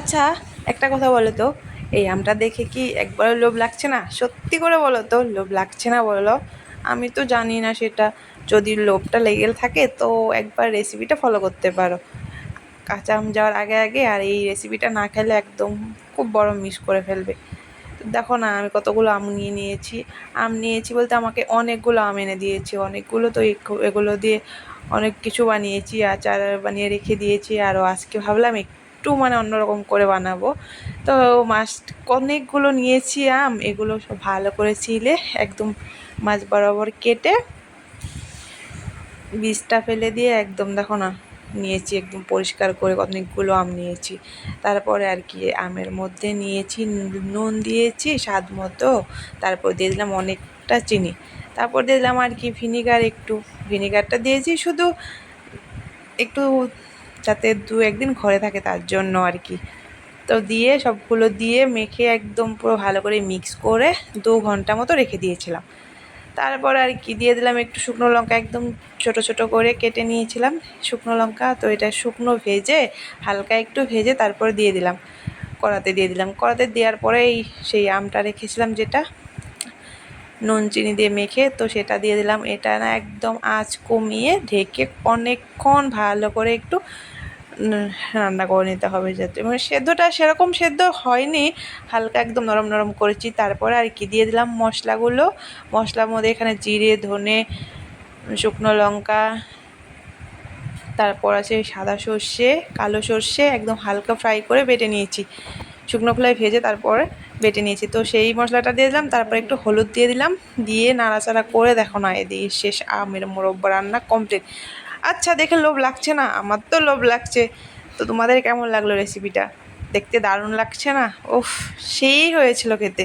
আচ্ছা, একটা কথা বলো তো, এই আমটা দেখে কি একবারও লোভ লাগছে না? সত্যি করে বলো তো, লোভ লাগছে না বলো? আমি তো জানি না সেটা। যদি লোভটা লেগে থাকে তো একবার রেসিপিটা ফলো করতে পারো, কাঁচা আম যাওয়ার আগে আগে। আর এই রেসিপিটা না খেলে একদম খুব বড় মিস করে ফেলবে। তো দেখো না, আমি কতগুলো আম নিয়ে নিয়েছি। আম নিয়েছি বলতে আমাকে অনেকগুলো আম এনে দিয়েছে, অনেকগুলো। তো এগুলো দিয়ে অনেক কিছু বানিয়েছি, আচার বানিয়ে রেখে দিয়েছি। আরও আজকে ভাবলাম একটু মানে অন্যরকম করে বানাবো। তো মাছ অনেকগুলো নিয়েছি আম, এগুলো সব ভালো করে ছিলে একদম মাছ বরাবর কেটে বীজটা ফেলে দিয়ে একদম দেখো না নিয়েছি, একদম পরিষ্কার করে অনেকগুলো আম নিয়েছি। তারপরে আর কি আমের মধ্যে নিয়েছি নুন দিয়েছি স্বাদ মতো, তারপর দিয়ে দিলাম অনেকটা চিনি, তারপর দিয়ে দিলাম আর কি ভিনিগার, একটু ভিনিগারটা দিয়েছি শুধু একটু, যাতে দু একদিন ঘরে থাকে তার জন্য আর কি। তো দিয়ে সবগুলো দিয়ে মেখে একদম পুরো ভালো করে মিক্স করে 2 ঘন্টা মতো রেখে দিয়েছিলাম। তারপর আর কি দিয়ে দিলাম একটু শুকনো লঙ্কা, একদম ছোট ছোট করে কেটে নিয়েছিলাম শুকনো লঙ্কা। তো এটা শুকনো ভেজে, হালকা একটু ভেজে তারপরে দিয়ে দিলাম কড়াতে, দিয়ে দিলাম কড়াতে দেওয়ার পরেই সেই আমটা রেখেছিলাম যেটা নুন চিনি দিয়ে মেখে, তো সেটা দিয়ে দিলাম। এটা না একদম আঁচ কমিয়ে ঢেকে অনেকক্ষণ ভালো করে একটু রান্না করে নিতে হবে, যাতে মানে সেদ্ধটা সেরকম সেদ্ধ হয়নি, হালকা একদম নরম নরম করেছি। তারপরে আর কি দিয়ে দিলাম মশলাগুলো। মশলার মধ্যে এখানে জিরে, ধনে, শুকনো লঙ্কা, তারপর আছে সাদা সর্ষে, কালো সর্ষে, একদম হালকা ফ্রাই করে বেটে নিয়েছি, শুকনো খোলায় ভেজে তারপরে বেটে নিয়েছি। তো সেই মশলাটা দিয়ে দিলাম, তারপর একটু হলুদ দিয়ে দিলাম, দিয়ে নাড়াচাড়া করে দেখো না এদিকে শেষ আমের মোরব্বা রান্না কমপ্লিট। আচ্ছা, দেখে লোভ লাগছে না? আমার তো লোভ লাগছে। তো তোমাদের কেমন লাগলো রেসিপিটা? দেখতে দারুণ লাগছে না? উফ, সেই হয়েছিল খেতে।